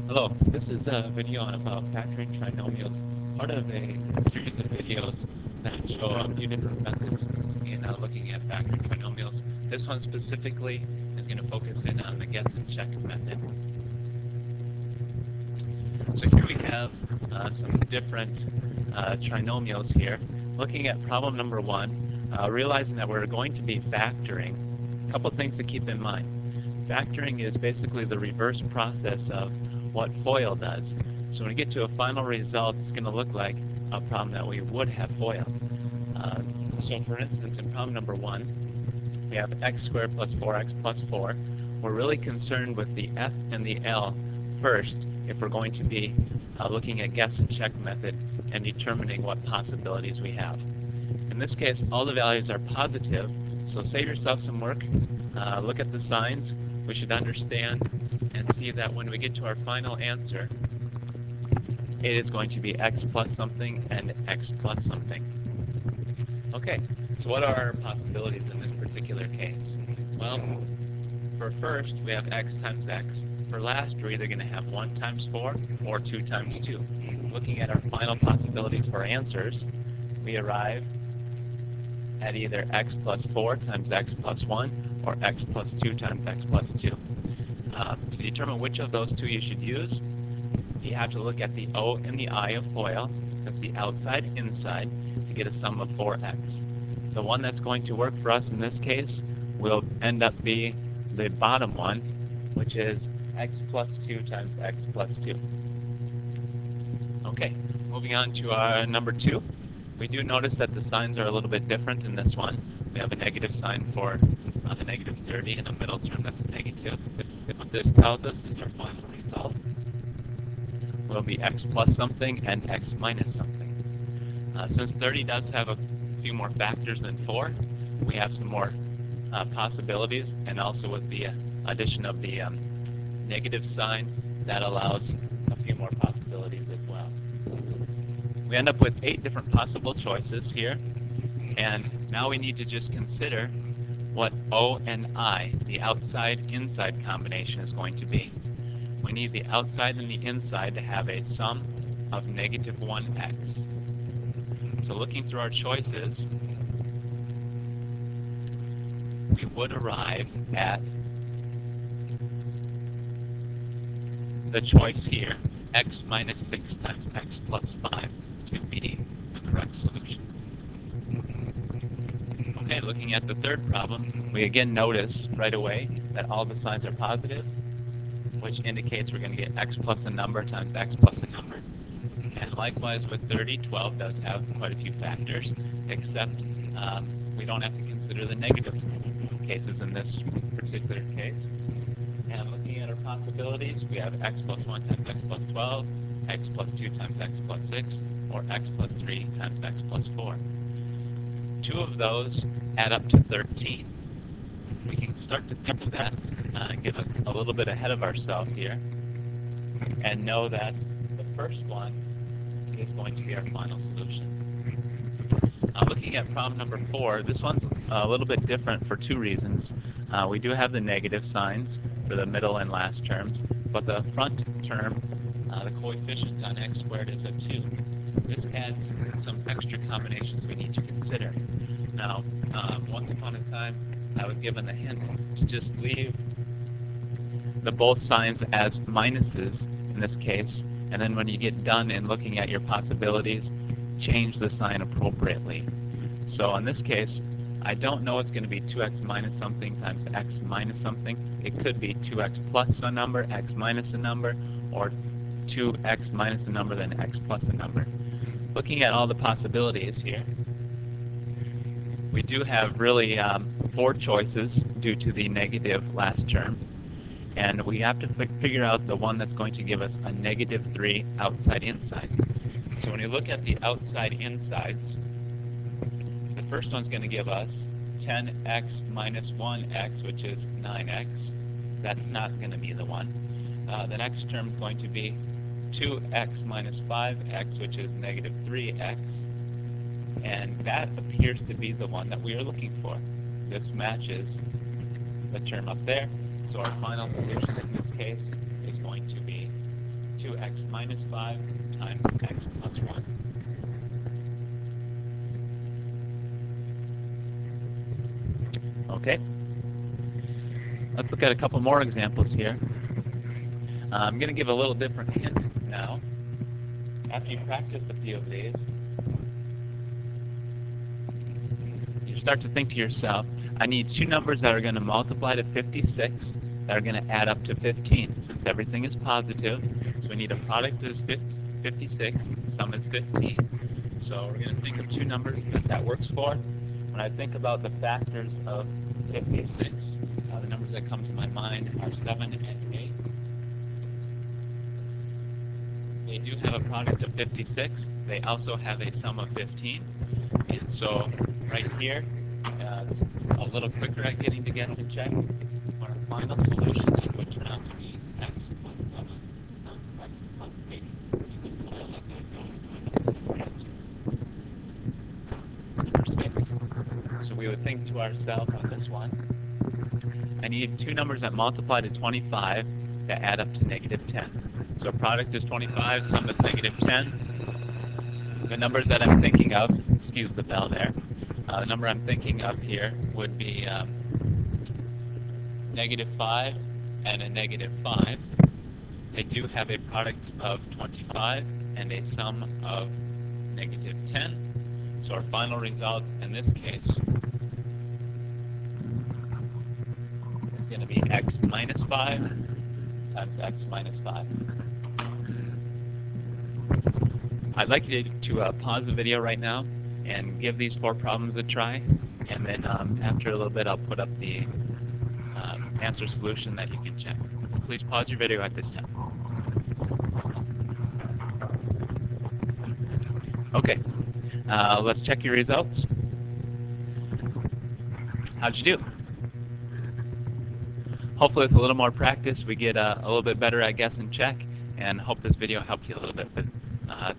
Hello, this is a video about factoring trinomials, part of a series of videos that show a few different methods in looking at factoring trinomials. This one specifically is going to focus in on the guess and check method. So here we have some different trinomials here. Looking at problem number one, realizing that we're going to be factoring, a couple things to keep in mind. Factoring is basically the reverse process of what FOIL does. So when we get to a final result, it's going to look like a problem that we would have FOIL. So for instance, in problem number one, we have x squared plus 4x plus 4. We're really concerned with the f and the l first if we're going to be looking at guess and check method and determining what possibilities we have. In this case, all the values are positive, so save yourself some work. Look at the signs. We should understand and see that when we get to our final answer, it is going to be x plus something and x plus something. Okay, so what are our possibilities in this particular case? Well, for first, we have x times x. For last, we're either going to have 1 times 4 or 2 times 2. Looking at our final possibilities for answers, we arrive at either x plus 4 times x plus 1 or x plus 2 times x plus 2. To determine which of those two you should use, you have to look at the O and the I of FOIL, that's the outside, inside, to get a sum of 4x. The one that's going to work for us in this case will end up being the bottom one, which is x plus 2 times x plus 2. Okay, moving on to our number 2. We do notice that the signs are a little bit different in this one. We have a negative sign for the negative 30 and a middle term that's negative. What this tells us is our final result will be x plus something and x minus something. Since 30 does have a few more factors than 4, we have some more possibilities, and also with the addition of the negative sign, that allows a few more possibilities as well. We end up with 8 different possible choices here, and now we need to just consider what O and I, the outside-inside combination, is going to be. We need the outside and the inside to have a sum of negative 1x. So looking through our choices, we would arrive at the choice here, x minus 6 times x plus 5, to be the correct solution. Okay, looking at the third problem, we again notice right away that all the signs are positive, which indicates we're going to get x plus a number times x plus a number. And likewise with 30, 12 does have quite a few factors, except we don't have to consider the negative cases in this particular case. And looking at our possibilities, we have x plus 1 times x plus 12, x plus 2 times x plus 6, or x plus 3 times x plus 4. 2 of those add up to 13. We can start to think of that and get a little bit ahead of ourselves here and know that the first one is going to be our final solution. Looking at problem number 4, this one's a little bit different for 2 reasons. We do have the negative signs for the middle and last terms, but the front term, the coefficient on x squared is a 2. This adds some extra combinations we need to consider. Now, once upon a time, I was given the hint to just leave the both signs as minuses in this case, and then when you get done in looking at your possibilities, change the sign appropriately. So in this case, I don't know it's going to be 2x minus something times x minus something. It could be 2x plus a number, x minus a number, or 2x minus a number, then x plus a number. Looking at all the possibilities here, we do have really 4 choices due to the negative last term, and we have to figure out the one that's going to give us a negative 3 outside-inside. So when you look at the outside-insides, the first one's going to give us 10x minus 1x, which is 9x. That's not going to be the one. The next term is going to be 2x minus 5x, which is negative 3x. And that appears to be the one that we are looking for. This matches the term up there. So our final solution in this case is going to be 2x minus 5 times x plus 1. Okay, let's look at a couple more examples here. I'm going to give a little different hint now. After you practice a few of these, you start to think to yourself, I need two numbers that are going to multiply to 56 that are going to add up to 15. Since everything is positive, so we need a product that is 56, sum is 15. So we're going to think of two numbers that works for. When I think about the factors of 56, the numbers that come to my mind are 7 and 8. They do have a product of 56. They also have a sum of 15. And so right here, it's a little quicker at getting to guess and check. Our final solution would turn out to be x plus 7 times x plus 8. You can let that go to answer. Number 6. So we would think to ourselves on this one, I need two numbers that multiply to 25 that add up to negative 10. So product is 25, sum is negative 10. The numbers that I'm thinking of, excuse the bell there, the number I'm thinking of here would be negative 5 and a negative 5. They do have a product of 25 and a sum of negative 10. So our final result in this case is going to be x minus 5 times x minus 5. I'd like you to pause the video right now and give these 4 problems a try, and then after a little bit I'll put up the answer solution that you can check. Please pause your video at this time. Okay, let's check your results. How'd you do? Hopefully with a little more practice we get a little bit better at guess and check, and hope this video helped you a little bit with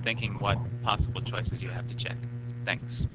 thinking what possible choices you have to check. Thanks.